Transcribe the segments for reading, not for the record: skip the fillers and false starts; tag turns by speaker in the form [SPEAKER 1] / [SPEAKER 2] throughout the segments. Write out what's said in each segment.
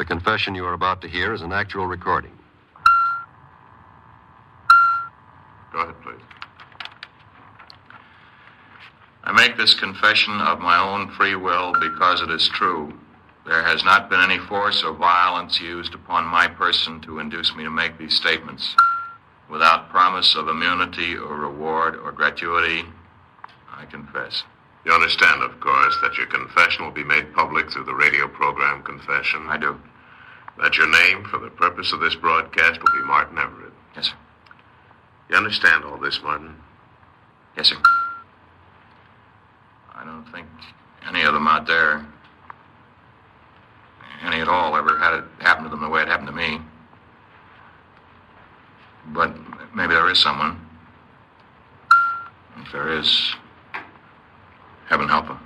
[SPEAKER 1] The confession you are about to hear is an actual recording.
[SPEAKER 2] Go ahead, please. I make this confession of my own free will because it is true. There has not been any force or violence used upon my person to induce me to make these statements. Without promise of immunity or reward or gratuity, I confess.
[SPEAKER 3] You understand, of course, that your confession will be made public through the radio program Confession?
[SPEAKER 2] I do.
[SPEAKER 3] That your name, for the purpose of this broadcast, will be Martin Everett?
[SPEAKER 2] Yes, sir.
[SPEAKER 3] You understand all this, Martin?
[SPEAKER 2] Yes, sir. I don't think any of them out there, any at all, ever had it happen to them the way it happened to me. But maybe there is someone. If there is, heaven help them.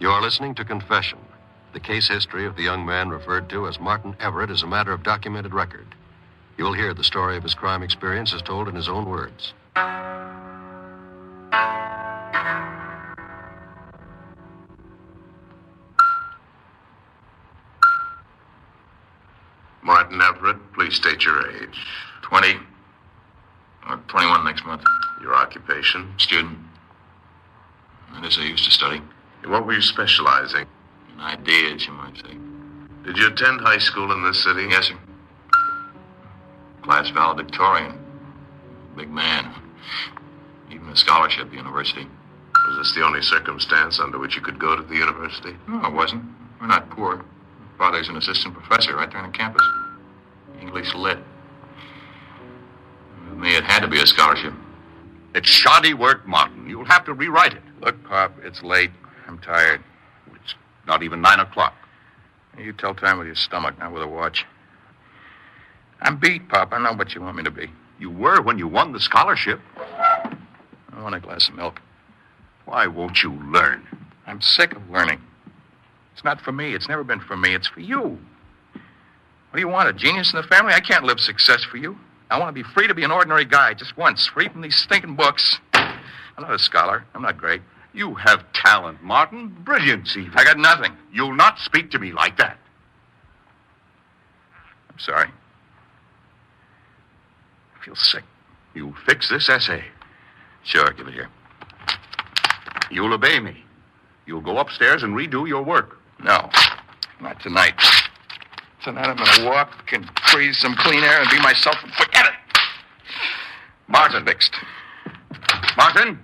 [SPEAKER 1] You are listening to Confession. The case history of the young man referred to as Martin Everett is a matter of documented record. You will hear the story of his crime experience as told in his own words.
[SPEAKER 3] Martin Everett, please state your age.
[SPEAKER 2] 20 or 21 next month.
[SPEAKER 3] Your occupation.
[SPEAKER 2] Student. That is, I used to study.
[SPEAKER 3] What were you specializing?
[SPEAKER 2] In ideas, you might say.
[SPEAKER 3] Did you attend high school in this city?
[SPEAKER 2] Yes, sir. Class valedictorian. Big man. Even a scholarship at the university.
[SPEAKER 3] Was this the only circumstance under which you could go to the university?
[SPEAKER 2] No, it wasn't. We're not poor. Father's an assistant professor right there on the campus. English lit. With me, it had to be a scholarship.
[SPEAKER 4] It's shoddy work, Martin. You'll have to rewrite it.
[SPEAKER 2] Look, Pop, it's late. I'm tired.
[SPEAKER 4] It's not even 9 o'clock.
[SPEAKER 2] You tell time with your stomach, not with a watch. I'm beat, Pop. I know what you want me to be.
[SPEAKER 4] You were when you won the scholarship.
[SPEAKER 2] I want a glass of milk.
[SPEAKER 4] Why won't you learn?
[SPEAKER 2] I'm sick of learning. It's not for me. It's never been for me. It's for you. What do you want, a genius in the family? I can't live success for you. I want to be free to be an ordinary guy, just once, free from these stinking books. I'm not a scholar. I'm not great.
[SPEAKER 4] You have talent, Martin. Brilliance, even.
[SPEAKER 2] I got nothing.
[SPEAKER 4] You'll not speak to me like that.
[SPEAKER 2] I'm sorry. I feel sick.
[SPEAKER 4] You'll fix this essay.
[SPEAKER 2] Sure, give it here.
[SPEAKER 4] You'll obey me. You'll go upstairs and redo your work.
[SPEAKER 2] No, not tonight. Tonight I'm going to walk and breathe some clean air and be myself and forget it.
[SPEAKER 4] Martin.
[SPEAKER 2] Fixed.
[SPEAKER 4] Martin?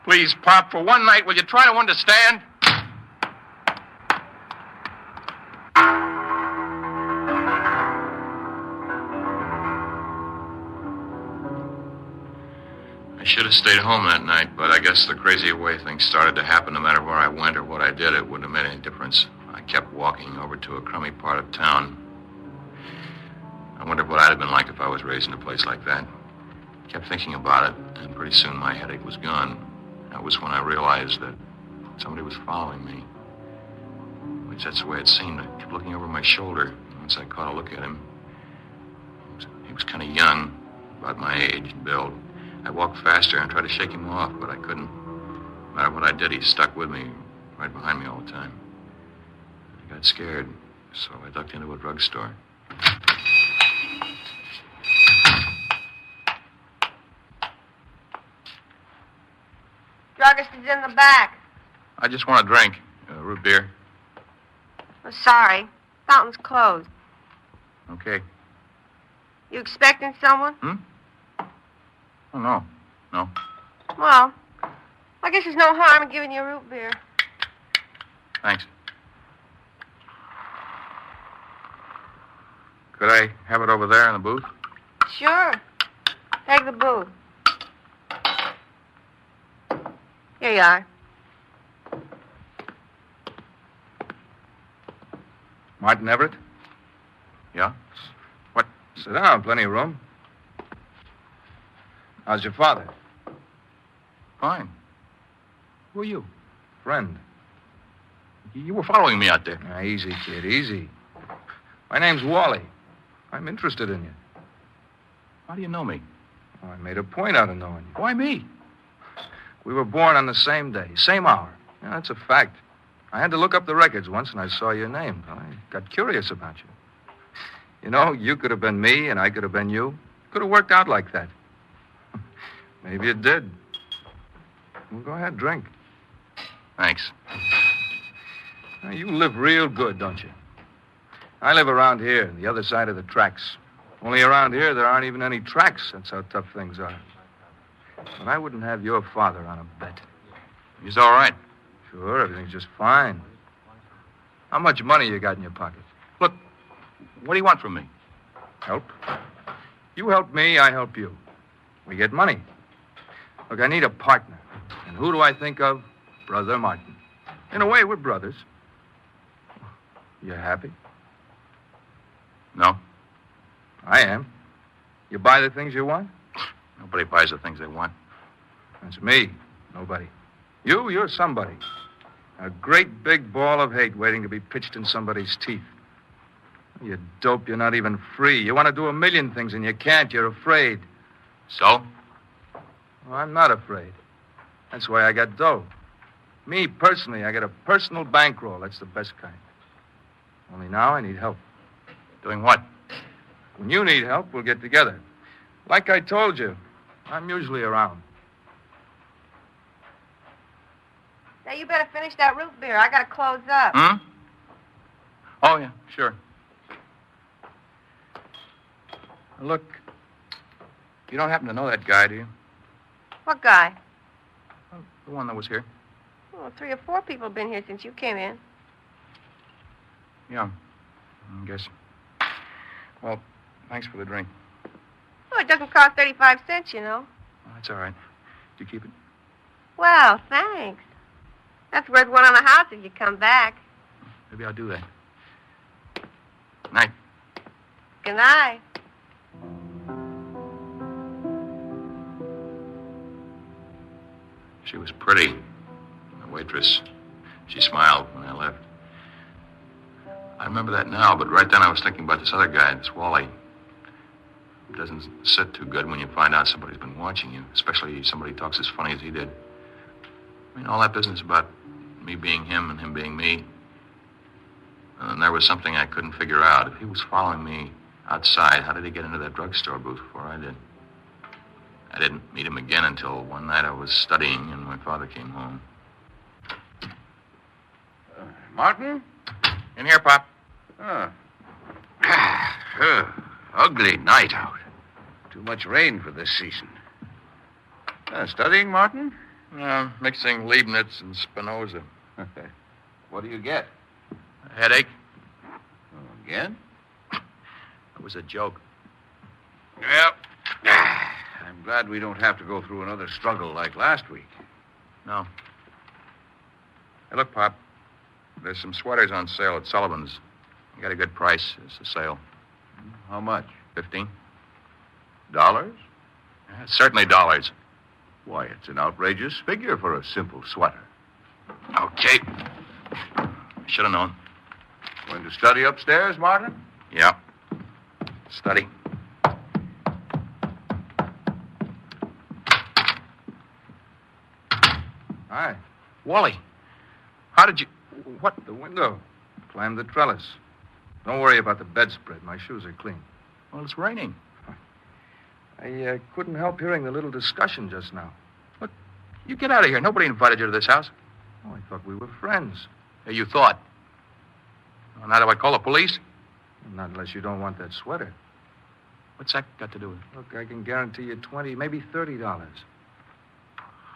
[SPEAKER 2] Please, Pop, for one night, will you try to understand? I should have stayed home that night, but I guess the crazy way things started to happen, no matter where I went or what I did, it wouldn't have made any difference. I kept walking over to a crummy part of town. I wondered what I'd have been like if I was raised in a place like that. Kept thinking about it, and pretty soon my headache was gone. That was when I realized that somebody was following me. At least that's the way it seemed. I kept looking over my shoulder. Once I caught a look at him, he was kind of young, about my age and build. I walked faster and tried to shake him off, but I couldn't. No matter what I did, he stuck with me, right behind me all the time. I got scared, so I ducked into a drugstore.
[SPEAKER 5] Druggist is in the back.
[SPEAKER 2] I just want a drink. Root beer.
[SPEAKER 5] Oh, sorry. Fountain's closed.
[SPEAKER 2] Okay.
[SPEAKER 5] You expecting someone?
[SPEAKER 2] Oh, no. No.
[SPEAKER 5] Well, I guess there's no harm in giving you a root beer.
[SPEAKER 2] Thanks. Could I have it over there in the booth?
[SPEAKER 5] Sure. Take the booth. Here you are.
[SPEAKER 2] Martin Everett? Yeah? What?
[SPEAKER 6] Sit down, plenty of room. How's your father?
[SPEAKER 2] Fine. Who are you?
[SPEAKER 6] Friend.
[SPEAKER 2] You were following me out there.
[SPEAKER 6] Now, easy, kid, easy. My name's Wally. I'm interested in you.
[SPEAKER 2] How do you know me?
[SPEAKER 6] Oh, I made a point out of knowing you.
[SPEAKER 2] Why me?
[SPEAKER 6] We were born on the same day, same hour. Yeah, that's a fact. I had to look up the records once, and I saw your name. I got curious about you. You know, you could have been me, and I could have been you. Could have worked out like that. Maybe it did. Well, go ahead, drink.
[SPEAKER 2] Thanks.
[SPEAKER 6] Now, you live real good, don't you? I live around here, the other side of the tracks. Only around here, there aren't even any tracks. That's how tough things are. But I wouldn't have your father on a bet.
[SPEAKER 2] He's all right.
[SPEAKER 6] Sure, everything's just fine. How much money you got in your pocket?
[SPEAKER 2] Look, what do you want from me?
[SPEAKER 6] Help. You help me, I help you. We get money. Look, I need a partner. And who do I think of? Brother Martin. In a way, we're brothers. You happy?
[SPEAKER 2] No.
[SPEAKER 6] I am. You buy the things you want?
[SPEAKER 2] Nobody buys the things they want.
[SPEAKER 6] That's me. Nobody. You're somebody. A great big ball of hate waiting to be pitched in somebody's teeth. You dope, you're not even free. You want to do a million things and you can't. You're afraid.
[SPEAKER 2] So?
[SPEAKER 6] Well, I'm not afraid. That's why I got dough. Me, personally, I get a personal bankroll. That's the best kind. Only now I need help.
[SPEAKER 2] Doing what?
[SPEAKER 6] When you need help, we'll get together. Like I told you, I'm usually around.
[SPEAKER 5] Now, you better finish that root beer. I gotta close up.
[SPEAKER 2] Hmm? Oh, yeah, sure. Look, you don't happen to know that guy, do you?
[SPEAKER 5] What guy?
[SPEAKER 2] Well, the one that was here.
[SPEAKER 5] Well, 3 or 4 people have been here since you came in.
[SPEAKER 2] Yeah, I guess. Well, thanks for the drink.
[SPEAKER 5] Well, it doesn't cost 35 cents, you know.
[SPEAKER 2] Oh, that's all right. Did you keep it?
[SPEAKER 5] Well, thanks. That's worth one on the house if you come back.
[SPEAKER 2] Maybe I'll do that. Night.
[SPEAKER 5] Good night.
[SPEAKER 2] She was pretty, the waitress. She smiled when I left. I remember that now, but right then I was thinking about this other guy, this Wally. It doesn't sit too good when you find out somebody's been watching you, especially somebody talks as funny as he did. I mean, all that business about me being him and him being me. And there was something I couldn't figure out. If he was following me outside, how did he get into that drugstore booth before I did? I didn't meet him again until one night I was studying and my father came home.
[SPEAKER 4] Martin?
[SPEAKER 2] In here, Pop.
[SPEAKER 4] Ugly night out. Too much rain for this season. Studying, Martin?
[SPEAKER 2] Mixing Leibniz and Spinoza.
[SPEAKER 4] What do you get?
[SPEAKER 2] A headache.
[SPEAKER 4] Again?
[SPEAKER 2] It was a joke.
[SPEAKER 4] Well, I'm glad we don't have to go through another struggle like last week.
[SPEAKER 2] No. Hey, look, Pop. There's some sweaters on sale at Sullivan's. You got a good price. It's a sale.
[SPEAKER 4] How much?
[SPEAKER 2] $15.
[SPEAKER 4] Dollars?
[SPEAKER 2] Certainly dollars.
[SPEAKER 4] Why, it's an outrageous figure for a simple sweater.
[SPEAKER 2] Okay. Should have known.
[SPEAKER 4] Going to study upstairs, Martin?
[SPEAKER 2] Yeah. Study.
[SPEAKER 6] Hi.
[SPEAKER 2] Wally, how did you... What?
[SPEAKER 6] The window. Climb the trellis. Don't worry about the bedspread. My shoes are clean.
[SPEAKER 2] Well, it's raining.
[SPEAKER 6] I couldn't help hearing the little discussion just now.
[SPEAKER 2] Look, you get out of here. Nobody invited you to this house.
[SPEAKER 6] Oh, I thought we were friends.
[SPEAKER 2] Yeah, you thought. Well, now do I call the police?
[SPEAKER 6] Not unless you don't want that sweater.
[SPEAKER 2] What's that got to do with it?
[SPEAKER 6] Look, I can guarantee you $20, maybe $30.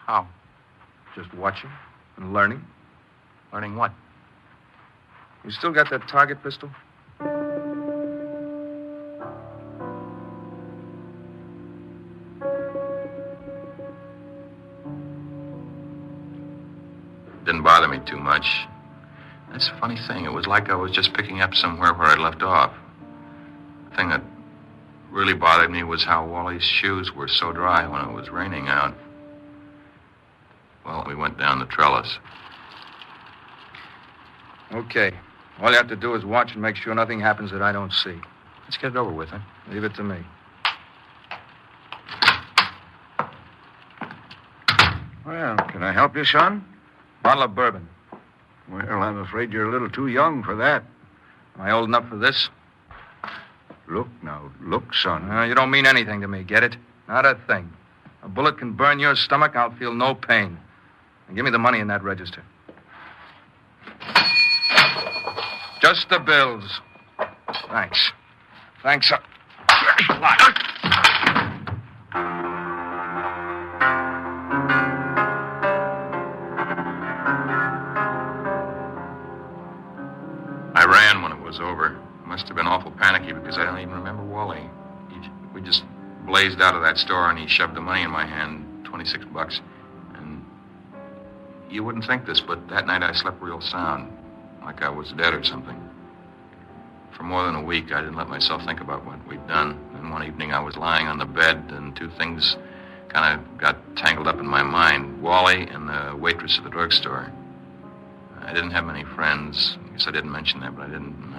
[SPEAKER 2] How?
[SPEAKER 6] Just watching and learning.
[SPEAKER 2] Learning what?
[SPEAKER 6] You still got that target pistol?
[SPEAKER 2] Didn't bother me too much. That's a funny thing. It was like I was just picking up somewhere where I'd left off. The thing that really bothered me was how Wally's shoes were so dry when it was raining out. Well, we went down the trellis.
[SPEAKER 6] Okay. All you have to do is watch and make sure nothing happens that I don't see.
[SPEAKER 2] Let's get it over with, huh?
[SPEAKER 6] Leave it to me.
[SPEAKER 4] Well, can I help you, son?
[SPEAKER 6] Bottle of bourbon.
[SPEAKER 4] Well, I'm afraid you're a little too young for that.
[SPEAKER 6] Am I old enough for this?
[SPEAKER 4] Look now, look, son.
[SPEAKER 6] You don't mean anything to me, get it? Not a thing. A bullet can burn your stomach, I'll feel no pain. And give me the money in that register. Just the bills. Thanks. Thanks a lot.
[SPEAKER 2] I ran when it was over. Must have been awful panicky because I don't even remember Wally. We just blazed out of that store and he shoved the money in my hand, $26. And you wouldn't think this, but that night I slept real sound, like I was dead or something. For more than a week, I didn't let myself think about what we'd done. And one evening I was lying on the bed and two things kind of got tangled up in my mind. Wally and the waitress at the drugstore. I didn't have many friends. I guess I didn't mention that, but I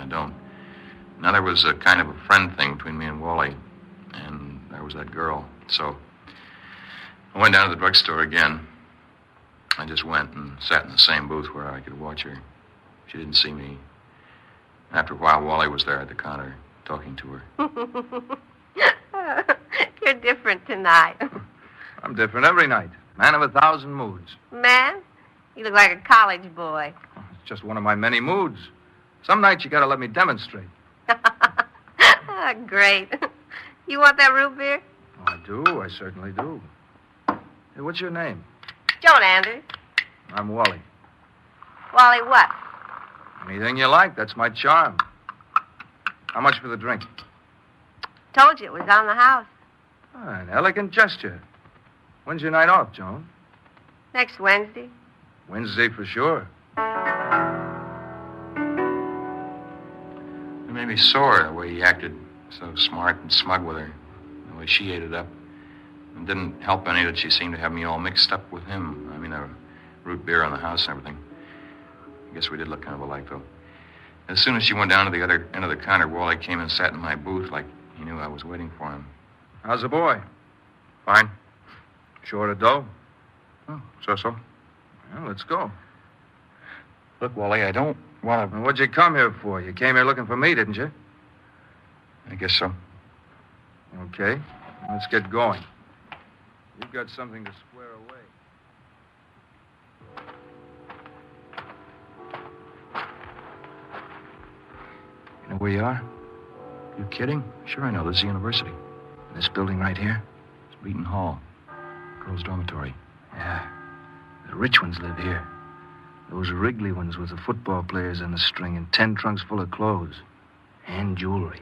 [SPEAKER 2] don't. Now, there was a kind of a friend thing between me and Wally, and there was that girl. So I went down to the drugstore again. I just went and sat in the same booth where I could watch her. She didn't see me. After a while, Wally was there at the counter, talking to her.
[SPEAKER 5] You're different tonight.
[SPEAKER 6] I'm different every night. Man of 1,000 moods.
[SPEAKER 5] Man, you look like a college boy.
[SPEAKER 6] It's just one of my many moods. Some nights you gotta let me demonstrate.
[SPEAKER 5] Great. You want that root beer?
[SPEAKER 6] Oh, I do. I certainly do. Hey, what's your name?
[SPEAKER 5] Joan Anders.
[SPEAKER 6] I'm Wally.
[SPEAKER 5] Wally what?
[SPEAKER 6] Anything you like. That's my charm. How much for the drink?
[SPEAKER 5] Told you it was on the house.
[SPEAKER 6] Oh, an elegant gesture. When's your night off, Joan?
[SPEAKER 5] Next Wednesday.
[SPEAKER 6] Wednesday for sure.
[SPEAKER 2] It made me sore the way he acted, so smart and smug with her, the way she ate it up. It didn't help any that she seemed to have me all mixed up with him. I mean, root beer on the house and everything. I guess we did look kind of alike, though. As soon as she went down to the other end of the counter, Wally came and sat in my booth like he knew I was waiting for him.
[SPEAKER 6] How's the boy?
[SPEAKER 2] Fine.
[SPEAKER 6] Short of dough?
[SPEAKER 2] Oh, so.
[SPEAKER 6] Well, let's go.
[SPEAKER 2] Look, Wally, I don't want to...
[SPEAKER 6] Well, what'd you come here for? You came here looking for me, didn't you?
[SPEAKER 2] I guess so.
[SPEAKER 6] Okay. Let's get going. You've got something to square away.
[SPEAKER 2] You know where you are? You kidding? Sure I know. This is the university. This building right here? It's Beaton Hall. Girls' dormitory.
[SPEAKER 6] Yeah. The rich ones live here. Those Wrigley ones with the football players on the string and 10 trunks full of clothes. And jewelry.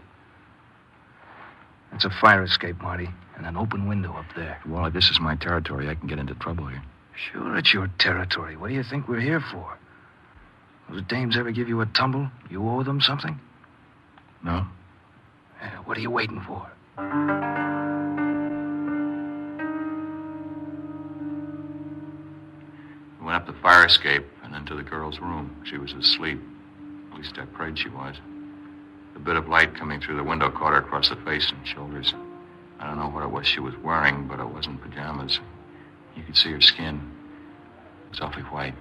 [SPEAKER 6] That's a fire escape, Marty, and an open window up there.
[SPEAKER 2] Wally, this is my territory. I can get into trouble here.
[SPEAKER 6] Sure, it's your territory. What do you think we're here for? Those dames ever give you a tumble? You owe them something?
[SPEAKER 2] No?
[SPEAKER 6] What are you waiting for?
[SPEAKER 2] We went up the fire escape and into the girl's room. She was asleep. At least I prayed she was. The bit of light coming through the window caught her across the face and shoulders. I don't know what it was she was wearing, but it wasn't pajamas. You could see her skin. It was awfully white.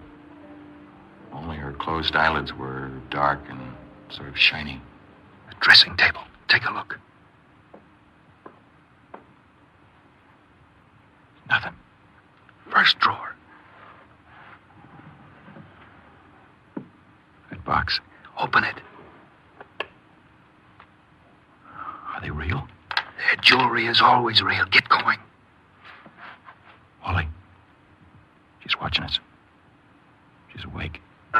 [SPEAKER 2] Only her closed eyelids were dark and sort of shiny.
[SPEAKER 6] The dressing table. Take a look.
[SPEAKER 2] Nothing.
[SPEAKER 6] First drawer.
[SPEAKER 2] That box.
[SPEAKER 6] Open it.
[SPEAKER 2] Are they real?
[SPEAKER 6] Their jewelry is always real. Get going.
[SPEAKER 2] Wally. She's watching us. She's awake. The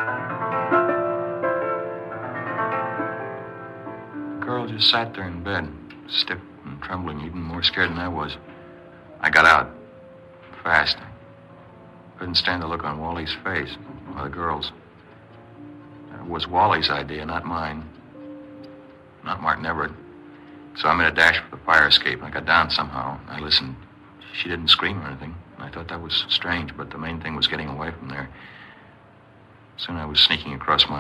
[SPEAKER 2] girl just sat there in bed, stiff and trembling, even more scared than I was. I got out. Fast. Couldn't stand the look on Wally's face, or the girl's. It was Wally's idea, not mine. Not Martin Everett. So I made a dash for the fire escape, and I got down somehow. I listened. She didn't scream or anything. I thought that was strange, but the main thing was getting away from there. Soon I was sneaking across my